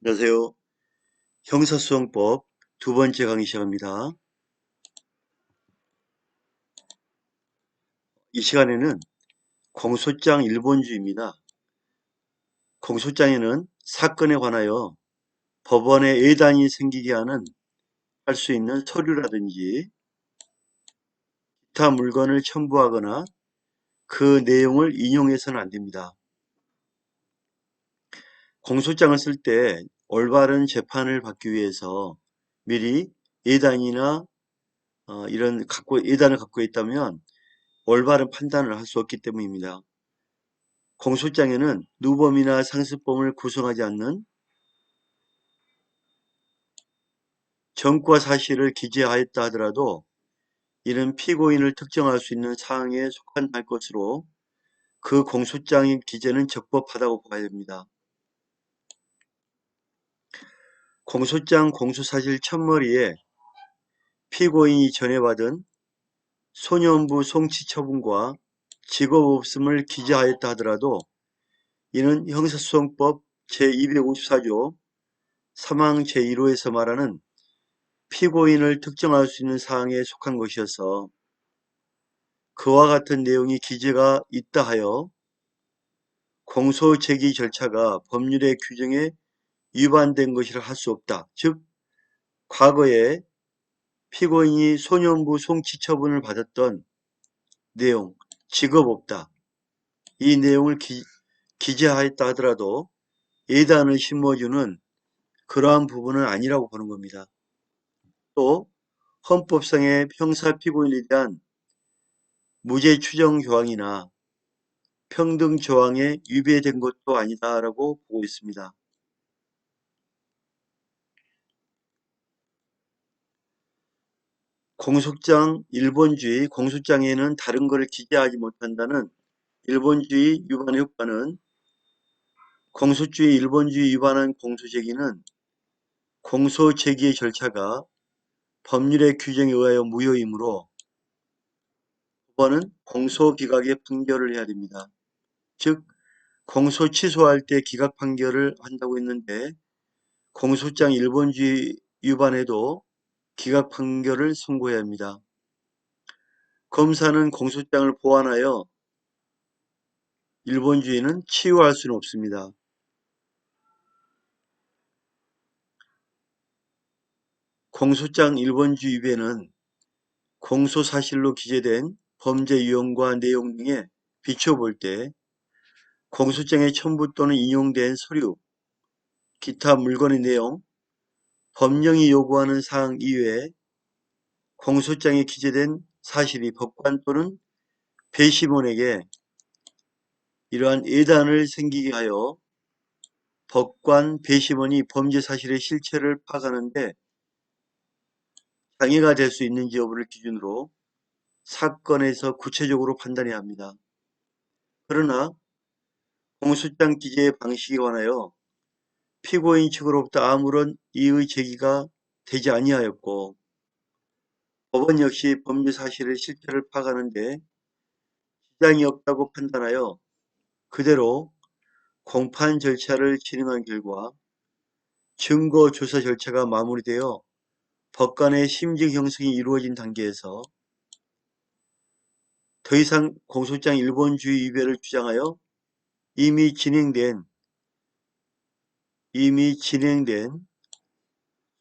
안녕하세요. 형사소송법 두 번째 강의 시작합니다. 이 시간에는 공소장 일본주의입니다. 공소장에는 사건에 관하여 법원에 예단이 생기게 하는 할 수 있는 서류라든지 기타 물건을 첨부하거나 그 내용을 인용해서는 안 됩니다. 공소장을 쓸 때 올바른 재판을 받기 위해서 미리 예단이나 이런 예단을 갖고 있다면 올바른 판단을 할 수 없기 때문입니다. 공소장에는 누범이나 상습범을 구성하지 않는 전과 사실을 기재하였다 하더라도 이는 피고인을 특정할 수 있는 사항에 속한 것으로 그 공소장의 기재는 적법하다고 봐야 됩니다. 공소장 공소사실 첫머리에 피고인이 전해받은 소년부 송치 처분과 직업 없음을 기재하였다 하더라도 이는 형사소송법 제254조 사망 제1호에서 말하는 피고인을 특정할 수 있는 사항에 속한 것이어서 그와 같은 내용이 기재가 있다 하여 공소 제기 절차가 법률의 규정에 위반된 것이라 할 수 없다. 즉 과거에 피고인이 소년부 송치 처분을 받았던 내용, 직업 없다. 이 내용을 기재하였다 하더라도 예단을 심어주는 그러한 부분은 아니라고 보는 겁니다. 또 헌법상의 형사 피고인에 대한 무죄 추정 조항이나 평등 조항에 위배된 것도 아니다라고 보고 있습니다. 공소장 일본주의, 공소장에는 다른 것을 기재하지 못한다는 일본주의 위반의 효과는 공소주의 일본주의 위반한 공소제기는 공소제기의 절차가 법률의 규정에 의하여 무효이므로 법원은 공소기각의 판결을 해야 됩니다. 즉 공소 취소할 때 기각 판결을 한다고 했는데 공소장 일본주의 위반에도 기각 판결을 선고해야 합니다. 검사는 공소장을 보완하여 일본주의는 치유할 수는 없습니다. 공소장 일본주의 위배는 공소사실로 기재된 범죄 유형과 내용 등에 비춰볼 때 공소장에 첨부 또는 인용된 서류, 기타 물건의 내용, 법령이 요구하는 사항 이외에 공소장에 기재된 사실이 법관 또는 배심원에게 이러한 예단을 생기게 하여 법관, 배심원이 범죄 사실의 실체를 파악하는 데 장애가 될 수 있는지 여부를 기준으로 사건에서 구체적으로 판단해야 합니다. 그러나 공소장 기재의 방식에 관하여 피고인 측으로부터 아무런 이의 제기가 되지 아니하였고 법원 역시 범죄 사실의 실체를 파악하는 데 지장이 없다고 판단하여 그대로 공판 절차를 진행한 결과 증거 조사 절차가 마무리되어 법관의 심증 형성이 이루어진 단계에서 더 이상 공소장 일본주의 위배를 주장하여 이미 진행된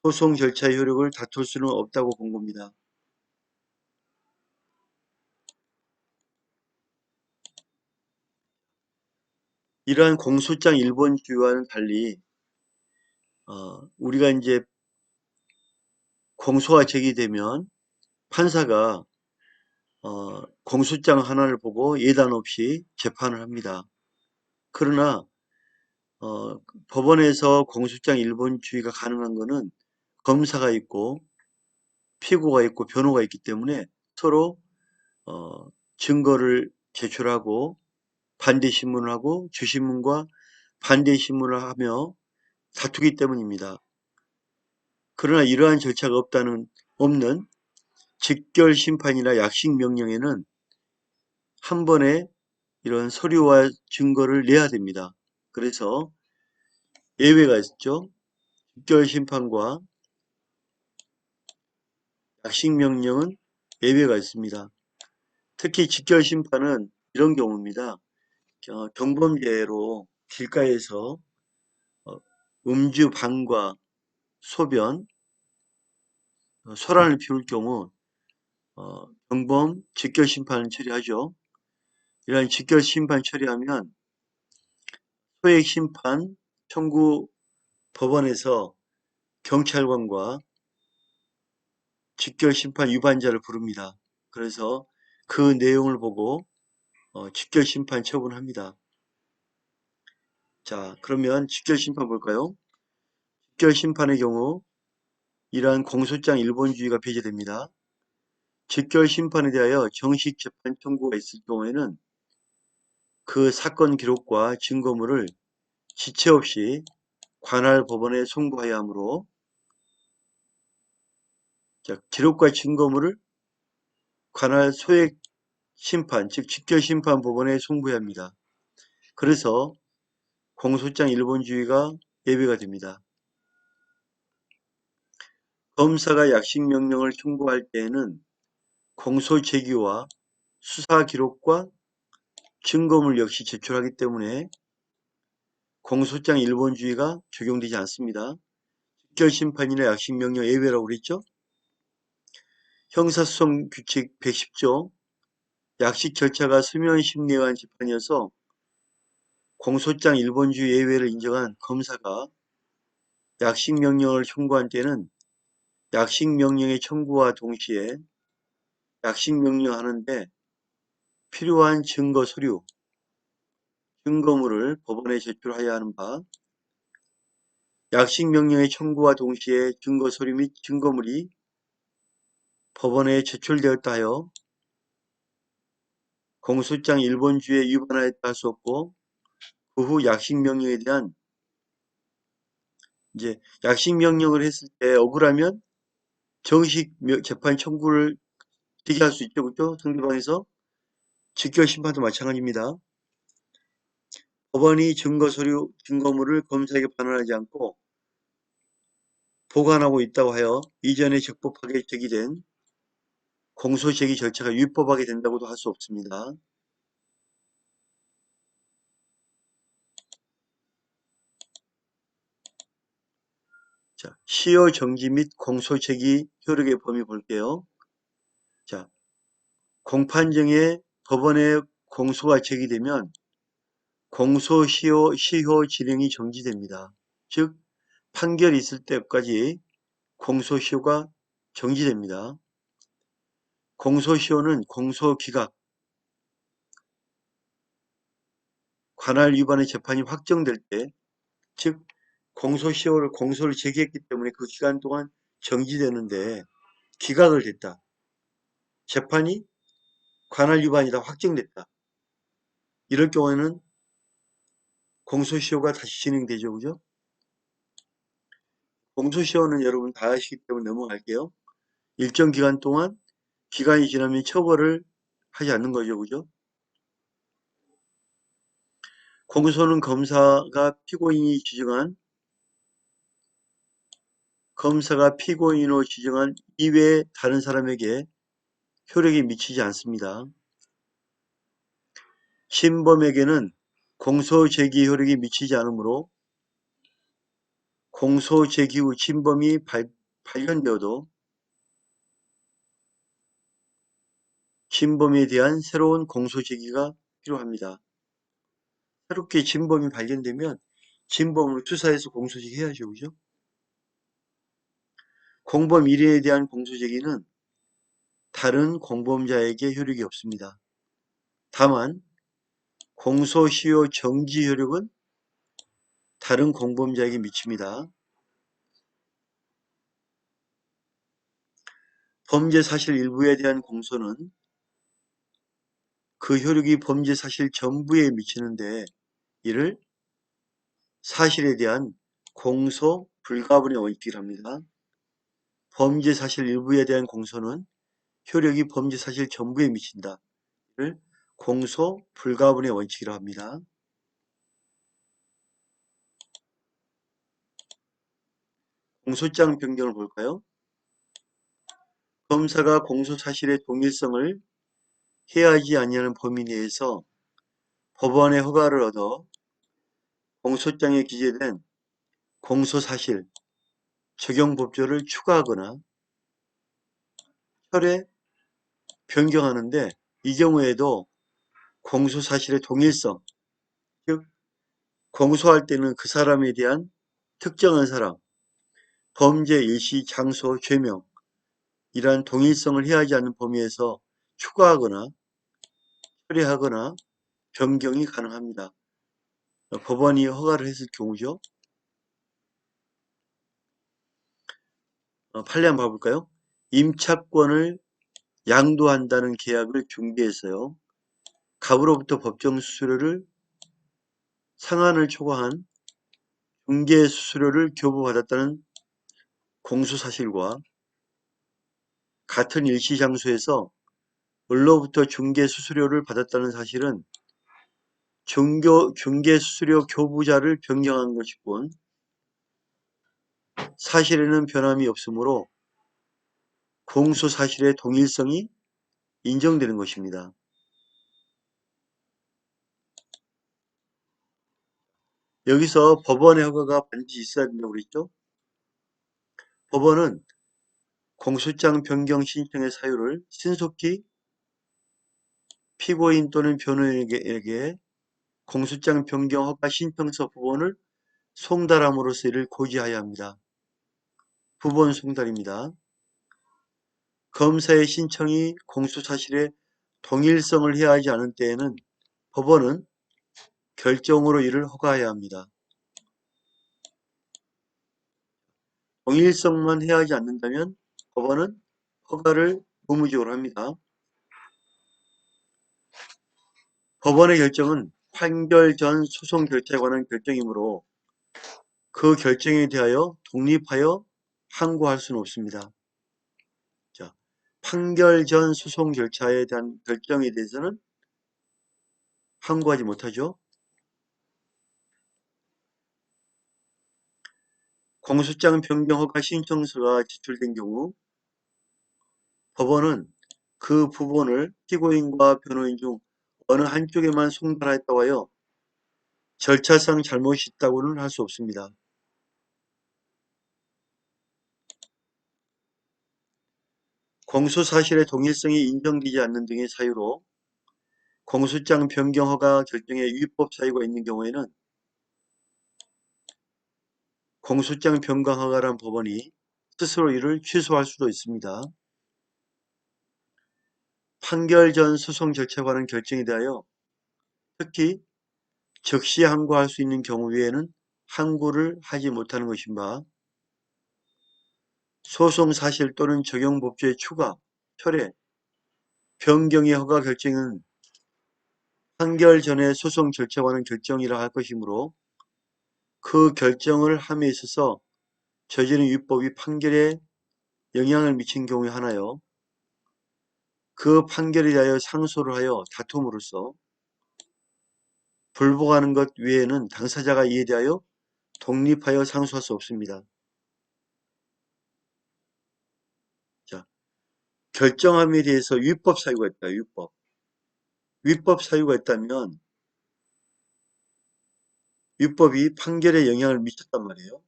소송 절차의 효력을 다툴 수는 없다고 본 겁니다. 이러한 공소장 일본주의와는 달리 우리가 이제 공소가 제기되면 판사가 공소장 하나를 보고 예단 없이 재판을 합니다. 그러나 법원에서 공소장 일본주의가 가능한 것은 검사가 있고 피고가 있고 변호가 있기 때문에 서로 증거를 제출하고 반대 신문을 하고 주신문과 반대 신문을 하며 다투기 때문입니다. 그러나 이러한 절차가 없는 직결 심판이나 약식 명령에는 한 번에 이런 서류와 증거를 내야 됩니다. 그래서 예외가 있죠. 직결심판과 약식명령은 예외가 있습니다. 특히 직결심판은 이런 경우입니다. 경범죄로 길가에서 음주 방과 소변, 소란을 피울 경우 경범 직결심판 처리하죠. 이러한 직결심판 처리하면 소액심판 청구 법원에서 경찰관과 직결심판 위반자를 부릅니다. 그래서 그 내용을 보고 직결심판 처분합니다. 자, 그러면 직결심판 볼까요? 직결심판의 경우 이러한 공소장 일본주의가 배제됩니다. 직결심판에 대하여 정식 재판 청구가 있을 경우에는 그 사건 기록과 증거물을 지체 없이 관할 법원에 송부하여야 하므로, 자, 기록과 증거물을 관할 소액 심판, 즉 직결심판 법원에 송부해야 합니다. 그래서 공소장 일본주의가 예외가 됩니다. 검사가 약식명령을 청구할 때에는 공소 제기와 수사 기록과 증거물 역시 제출하기 때문에 공소장 일본주의가 적용되지 않습니다. 직결심판이나 약식명령 예외라고 그랬죠? 형사소송 규칙 110조 약식 절차가 수면심리에 의한 재판이어서 공소장 일본주의 예외를 인정한 검사가 약식명령을 청구한 때는 약식명령의 청구와 동시에 약식명령 하는데 필요한 증거 서류, 증거물을 법원에 제출하여야 하는 바, 약식명령의 청구와 동시에 증거 서류 및 증거물이 법원에 제출되었다 하여 공소장 일본주의에 위반하였다 할 수 없고, 그 후 약식명령에 대한 약식명령을 했을 때 억울하면 정식 재판 청구를 제기할 수 있죠. 그렇죠? 상대방에서 직결심판도 마찬가지입니다. 법원이 증거 서류, 증거물을 검사에게 반환하지 않고 보관하고 있다고 하여 이전에 적법하게 제기된 공소 제기 절차가 위법하게 된다고도 할 수 없습니다. 자, 시효 정지 및 공소 제기 효력의 범위 볼게요. 자, 공판정에 법원에 공소가 제기되면 공소 시효 진행이 정지됩니다. 즉 판결이 있을 때까지 공소 시효가 정지됩니다. 공소 시효는 공소 기각, 관할 위반의 재판이 확정될 때, 즉 공소를 제기했기 때문에 그 기간 동안 정지되는데 기각을 했다. 재판이 관할 위반이다 확정됐다. 이럴 경우에는 공소시효가 다시 진행되죠. 그죠? 공소시효는 여러분 다 아시기 때문에 넘어갈게요. 일정 기간 동안 기간이 지나면 처벌을 하지 않는 거죠. 그죠? 공소는 검사가 피고인으로 지정한 이외의 다른 사람에게 효력이 미치지 않습니다. 신범에게는 공소 제기 효력이 미치지 않으므로 공소 제기 후 신범이 발견되어도 신범에 대한 새로운 공소 제기가 필요합니다. 새롭게 진범이 발견되면 진범을 수사해서 공소 제기해야죠. 그죠? 공범 1인에 대한 공소 제기는 다른 공범자에게 효력이 없습니다. 다만 공소시효 정지 효력은 다른 공범자에게 미칩니다. 범죄 사실 일부에 대한 공소는 그 효력이 범죄 사실 전부에 미치는데 이를 사실에 대한 공소 불가분의 원칙이라 합니다. 범죄 사실 일부에 대한 공소는 효력이 범죄 사실 전부에 미친다. 이를 공소 불가분의 원칙이라 합니다. 공소장 변경을 볼까요? 검사가 공소사실의 동일성을 해하지 아니하는 범위 내에서 법원의 허가를 얻어 공소장에 기재된 공소사실, 적용법조를 추가하거나 철회, 변경하는데 이 경우에도 공소사실의 동일성, 즉 공소할 때는 그 사람에 대한 특정한 사람, 범죄 일시, 장소, 죄명 이러한 동일성을 해하지 않는 범위에서 추가하거나 철회하거나 변경이 가능합니다. 법원이 허가를 했을 경우죠. 판례 한번 봐볼까요? 임차권을 양도한다는 계약을 중개해서요. 갑으로부터 법정 수수료를 상한을 초과한 중개 수수료를 교부받았다는 공소사실과 같은 일시장소에서 을로부터 중개 수수료를 받았다는 사실은 중개 수수료 교부자를 변경한 것이군 사실에는 변함이 없으므로 공소사실의 동일성이 인정되는 것입니다. 여기서 법원의 허가가 반드시 있어야 된다고 그랬죠? 법원은 공소장 변경 신청의 사유를 신속히 피고인 또는 변호인에게 공소장 변경 허가 신청서 부본을 송달함으로써 이를 고지하여야 합니다. 부본 송달입니다. 검사의 신청이 공소사실의 동일성을 해하지 않은 때에는 법원은 결정으로 이를 허가해야 합니다. 동일성만 해하지 않는다면 법원은 허가를 의무적으로 합니다. 법원의 결정은 판결 전 소송 결재에 관한 결정이므로 그 결정에 대하여 독립하여 항고할 수는 없습니다. 자, 판결 전 소송 절차에 대한 결정에 대해서는 항고하지 못하죠. 공소장 변경 허가 신청서가 제출된 경우 법원은 그 부분을 피고인과 변호인 중 어느 한쪽에만 송달하였다고 하여 절차상 잘못이 있다고는 할 수 없습니다. 공소사실의 동일성이 인정되지 않는 등의 사유로 공소장 변경 허가 결정에 위법 사유가 있는 경우에는 공소장 변경 허가란 법원이 스스로 이를 취소할 수도 있습니다. 판결 전 소송 절차에 관한 결정에 대하여 특히 즉시 항고할 수 있는 경우 외에는 항고를 하지 못하는 것인 바 소송 사실 또는 적용 법조의 추가, 철회, 변경의 허가 결정은 판결 전의 소송 절차에 관한 결정이라 할 것이므로 그 결정을 함에 있어서 저지른 위법이 판결에 영향을 미친 경우에 하나요. 그 판결에 대하여 상소를 하여 다툼으로써 불복하는 것 외에는 당사자가 이에 대하여 독립하여 상소할 수 없습니다. 자, 결정함에 대해서 위법 사유가 있다. 위법 사유가 있다면 위법이 판결에 영향을 미쳤단 말이에요.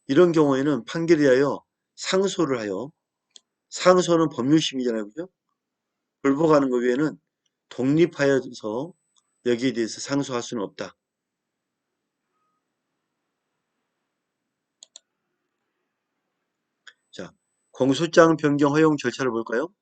이런 경우에는 판결에 대하여 상소를 하여 상소는 법률심이잖아요. 그죠? 불복하는 것 외에는 독립하여서 여기에 대해서 상소할 수는 없다. 자, 공소장 변경 허용 절차를 볼까요?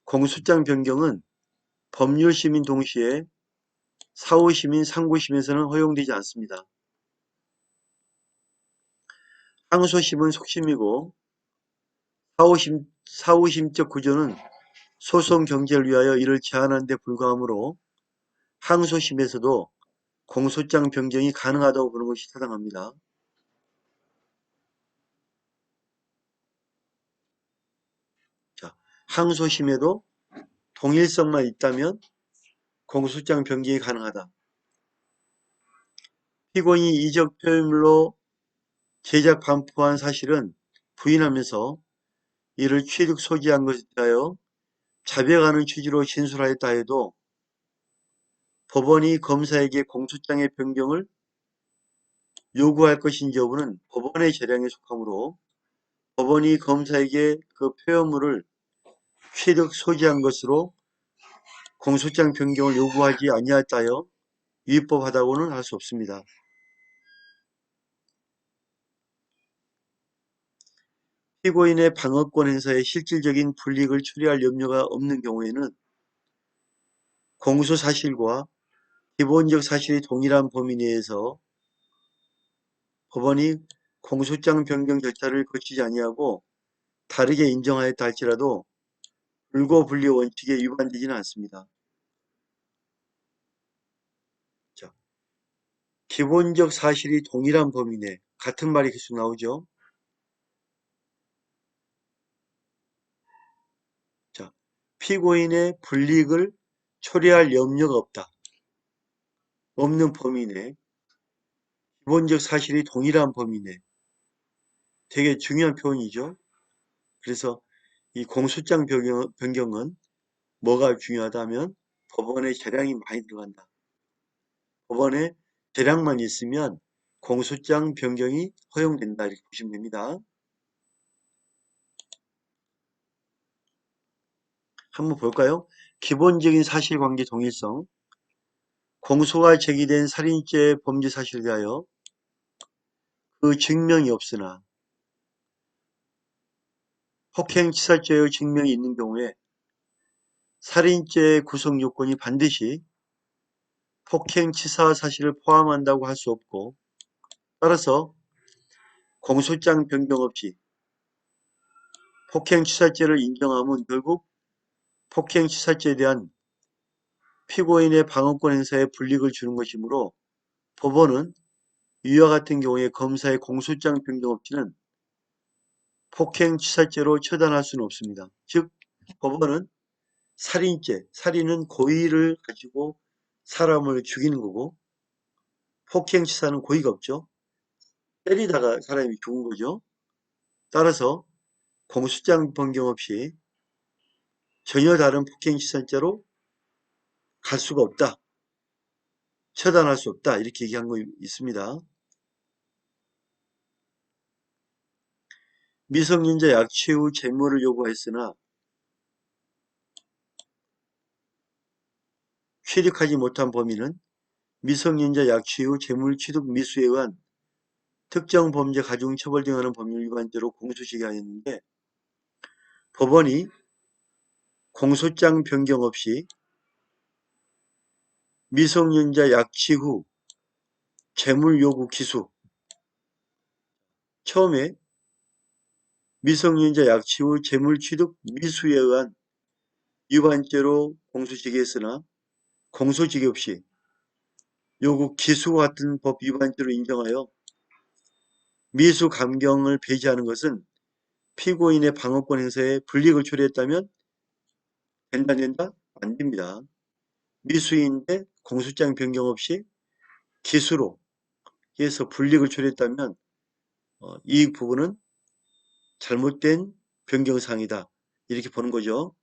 공소장 변경은 법률심인 동시에 사후심인 상고심에서는 허용되지 않습니다. 항소심은 속심이고 사후심적 구조는 소송 경제를 위하여 이를 제한하는 데 불과하므로 항소심에서도 공소장 변경이 가능하다고 보는 것이 타당합니다. 자, 항소심에도 동일성만 있다면 공소장 변경이 가능하다. 피고인이 이적 표현물로 제작 반포한 사실은 부인하면서 이를 취득 소지한 것에 대하여 자백하는 취지로 진술하였다 해도 법원이 검사에게 공소장의 변경을 요구할 것인지 여부는 법원의 재량에 속하므로 법원이 검사에게 그 표현물을 취득 소지한 것으로 공소장 변경을 요구하지 아니하였다 하여 위법하다고는 할 수 없습니다. 피고인의 방어권 행사에 실질적인 불이익을 초래할 염려가 없는 경우에는 공소사실과 기본적 사실이 동일한 범위 내에서 법원이 공소장 변경 절차를 거치지 아니하고 다르게 인정하였다 할지라도 불고불리 원칙에 위반되지는 않습니다. 자, 기본적 사실이 동일한 범위 내 같은 말이 계속 나오죠. 자, 피고인의 불이익을 초래할 염려가 없는 범위 내 기본적 사실이 동일한 범위 내 되게 중요한 표현이죠. 그래서 이 공소장 변경은 뭐가 중요하다면 법원의 재량이 많이 들어간다. 법원에 재량만 있으면 공소장 변경이 허용된다 이렇게 보시면 됩니다. 한번 볼까요? 기본적인 사실관계 동일성. 공소가 제기된 살인죄 범죄 사실에 대하여 그 증명이 없으나 폭행치사죄의 증명이 있는 경우에 살인죄의 구성 요건이 반드시 폭행치사 사실을 포함한다고 할 수 없고 따라서 공소장 변경 없이 폭행치사죄를 인정하면 결국 폭행치사죄에 대한 피고인의 방어권 행사에 불이익을 주는 것이므로 법원은 이와 같은 경우에 검사의 공소장 변경 없이는 폭행치사죄로 처단할 수는 없습니다. 즉 법원은 살인죄, 살인은 고의를 가지고 사람을 죽이는 거고 폭행치사는 고의가 없죠. 때리다가 사람이 죽은 거죠. 따라서 공소장 변경 없이 전혀 다른 폭행치사죄로 갈 수가 없다. 처단할 수 없다. 이렇게 얘기한 거 있습니다. 미성년자 약취 후 재물을 요구했으나 취득하지 못한 범인은 미성년자 약취 후 재물 취득 미수에 의한 특정 범죄 가중 처벌 등하는 법률 위반죄로 공소시효하였는데 법원이 공소장 변경 없이 미성년자 약취 후 재물 요구 기수 처음에 미성년자 약취 후 재물 취득 미수에 의한 위반죄로 공소시효했으나 공소시효 없이 요구 기수와 같은 법 위반죄로 인정하여 미수 감경을 배제하는 것은 피고인의 방어권 행사에 불이익을 초래했다면 된다? 안 됩니다. 미수인데 공소장 변경 없이 기수로 해서 불이익을 초래했다면 이 부분은 잘못된 변경사항이다. 이렇게 보는 거죠.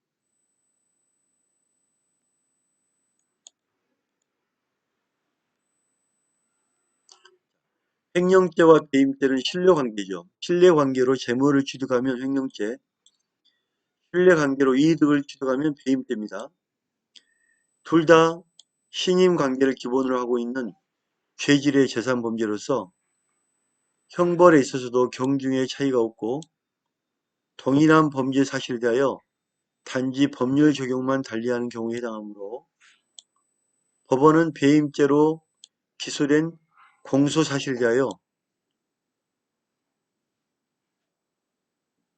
횡령죄와 배임죄는 신뢰관계죠. 신뢰관계로 재물을 취득하면 횡령죄, 신뢰관계로 이득을 취득하면 배임죄입니다. 둘 다 신임관계를 기본으로 하고 있는 죄질의 재산범죄로서 형벌에 있어서도 경중의 차이가 없고 동일한 범죄 사실에 대하여 단지 법률 적용만 달리하는 경우에 해당하므로 법원은 배임죄로 기소된 공소사실에 대하여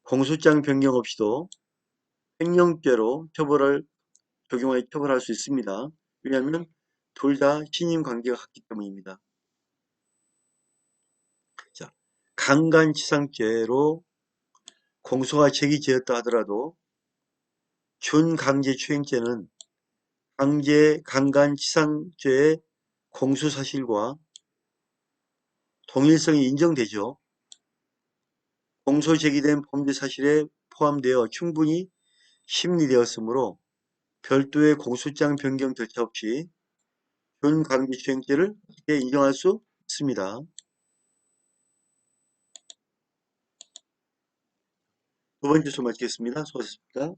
공소장 변경 없이도 횡령죄로 적용하여 처벌할 수 있습니다. 왜냐하면 둘 다 신임관계가 같기 때문입니다. 자, 강간치상죄로 공소가 제기되었다 하더라도 준강제추행죄는 강간치상죄의 공소사실과 동일성이 인정되죠. 공소 제기된 범죄 사실에 포함되어 충분히 심리되었으므로 별도의 공소장 변경 절차 없이 준강제추행죄를 인정할 수 있습니다. 두 번째 수 마치겠습니다. 수고하셨습니다.